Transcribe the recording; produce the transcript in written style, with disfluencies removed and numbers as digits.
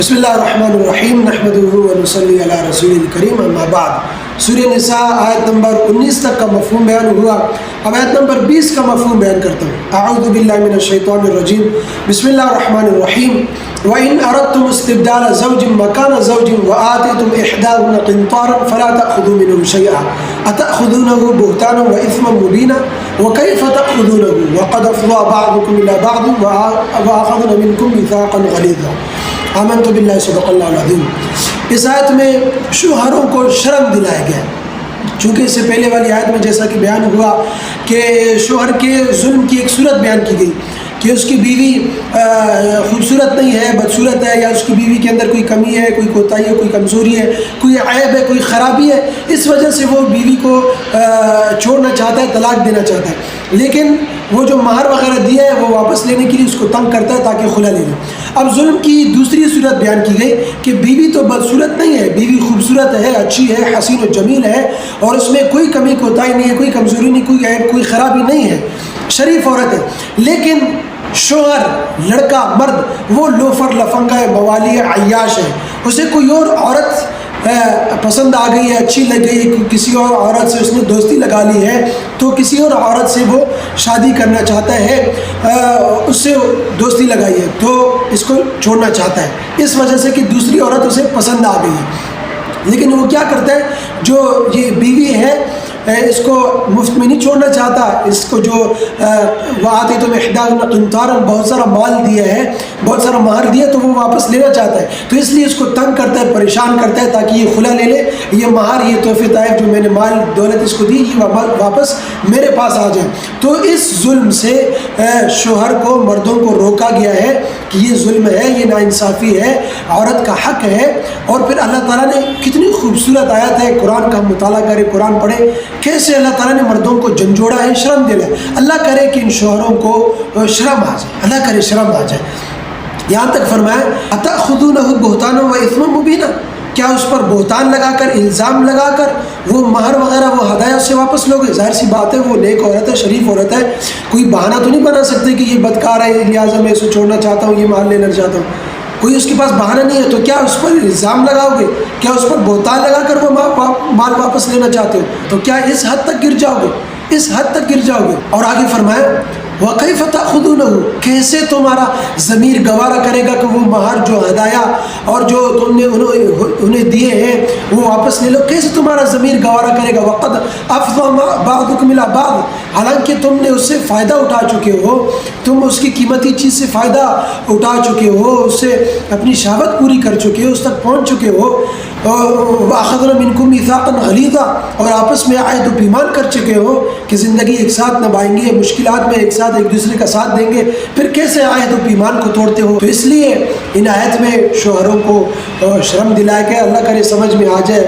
بسم اللہ الرحمن الرحیم نحمدہ ونصلی علی رسول الکریم اما بعد سورہ نساء آیت نمبر 19 تک کا مفہوم بیان ہوا. اب آیت نمبر 20 کا مفہوم بیان کرتا ہوں. اعوذ باللہ من الشیطان الرجیم. بسم اللہ الرحمن الرحیم. وَإِنْ أَرَدْتُمْ اسْتِبْدَالَ زَوْجٍ مَكَانَ زَوْجٍ وَآتَيْتُمْ إِحْدَاهُنَّ قِنْطَارًا فَلَا تَأْخُذُوا مِنْهُ شَيْئًا أَتَأْخُذُونَهُ بُهْتَانًا وَإِثْمًا مُبِينًا وَكَيْفَ تَأْخُذُونَهُ وَقَدْ أَفْضَىٰ بَعْضُكُمْ إِلَىٰ بَعْضٍ وَأَخَذْنَ مِنْكُمْ مِيثَاقًا غَلِيظًا. آمنت باللہ صدق اللہ العظیم. اس آیت میں شوہروں کو شرم دلایا گیا، چونکہ اس سے پہلے والی آیت میں جیسا کہ بیان ہوا کہ شوہر کے ظلم کی ایک صورت بیان کی گئی کہ اس کی بیوی خوبصورت نہیں ہے، بدصورت ہے، یا اس کی بیوی کے اندر کوئی کمی ہے، کوئی کوتاہی ہے، کوئی کمزوری ہے، کوئی عیب ہے، کوئی خرابی ہے، اس وجہ سے وہ بیوی کو چھوڑنا چاہتا ہے، طلاق دینا چاہتا ہے. لیکن وہ جو مہر وغیرہ دیا ہے وہ واپس لینے کے لیے اس کو تنگ کرتا ہے تاکہ خلا لے لے. اب ظلم کی دوسری صورت بیان کی گئی کہ بیوی تو بدصورت نہیں ہے، بیوی خوبصورت ہے، اچھی ہے، حسین و جمیل ہے، اور اس میں کوئی کمی کوتاہی نہیں ہے، کوئی کمزوری نہیں، کوئی عیب، کوئی خرابی نہیں ہے، شریف عورت ہے. لیکن شوہر، لڑکا، مرد وہ لوفر، لفنگا ہے، موالی ہے، عیاش ہے، اسے کوئی اور عورت پسند آ گئی ہے، اچھی لگ گئی ہے، کسی اور عورت سے اس نے دوستی لگا لی ہے، تو کسی اور عورت سے وہ شادی کرنا چاہتا ہے، اس سے دوستی لگائی ہے تو اس کو چھوڑنا چاہتا ہے اس وجہ سے کہ دوسری عورت اسے پسند آ گئی ہے. لیکن وہ کیا کرتا ہے، جو یہ بیوی ہے اس کو مفت میں نہیں چھوڑنا چاہتا، اس کو جو وَآتَيْتُمْ إِحْدَاهُنَّ قِنْطَارًا بہت سارا مال دیا ہے، بہت سارا مہر دیا، تو وہ واپس لینا چاہتا ہے، تو اس لیے اس کو تنگ کرتا ہے، پریشان کرتا ہے تاکہ یہ خلا لے لے، یہ مہر، یہ تحفے طائف جو میں نے مال دولت اس کو دی، یہ واپس میرے پاس آ جائے. تو اس ظلم سے شوہر کو، مردوں کو روکا گیا ہے کہ یہ ظلم ہے، یہ ناانصافی ہے، عورت کا حق ہے. اور پھر اللہ تعالیٰ نے کتنی خوبصورت آیت ہے، قرآن کا مطالعہ کرے، قرآن پڑھے، کیسے اللہ تعالیٰ نے مردوں کو جھنجھوڑا ہے، شرم دلا ہے. اللہ کرے کہ ان شوہروں کو شرم آ جائے، اللہ کرے شرم آ جائے. یہاں تک فرمایا أَتَأْخُذُونَهُ بُهْتَانًا وَإِثْمًا مُبِينًا، کیا اس پر بہتان لگا کر، الزام لگا کر وہ مہر وغیرہ، وہ ہدایہ سے واپس لوگے؟ ظاہر سی بات ہے وہ نیک عورت ہے، شریف عورت ہے، کوئی بہانہ تو نہیں بنا سکتے کہ یہ بدکار ہے، لہٰذا میں اسے چھوڑنا چاہتا ہوں، یہ مہر لینا چاہتا ہوں. کوئی اس کے پاس بہانہ نہیں ہے، تو کیا اس پر الزام لگاؤ گے؟ کیا اس پر بہتان لگا کر وہ مال واپس لینا چاہتے ہو؟ تو کیا اس حد تک گر جاؤ گے؟ اس حد تک گر جاؤ گے. اور آگے فرمایا وَكَيْفَ تَأْخُذُونَهُ، کیسے تمہارا ضمیر گوارا کرے گا کہ وہ مہر، جو ہدایہ اور جو تم نے انہیں دیے ہیں وہ واپس لے لو؟ کیسے تمہارا ضمیر گوارا کرے گا؟ وَقَدْ أَفْضَىٰ بَعْضُكُمْ إِلَىٰ بَعْضٍ، حالانکہ تم نے اس سے فائدہ اٹھا چکے ہو، تم اس کی قیمتی چیز سے فائدہ اٹھا چکے ہو، اس سے اپنی شہوت پوری کر چکے ہو، اس تک پہنچ چکے ہو. وَأَخَذْنَا مِنْكُمْ مِيثَاقًا غَلِيظًا، اور آپس میں عہد و پیمان کر چکے ہو کہ زندگی ایک ساتھ نبھائیں گے، مشکلات میں ایک ساتھ ایک دوسرے کا ساتھ دیں گے. پھر کیسے عہد و پیمان کو توڑتے ہو؟ تو اس لیے ان آیت میں شوہروں کو شرم دلایا کہ اللہ کرے سمجھ میں آ جائے.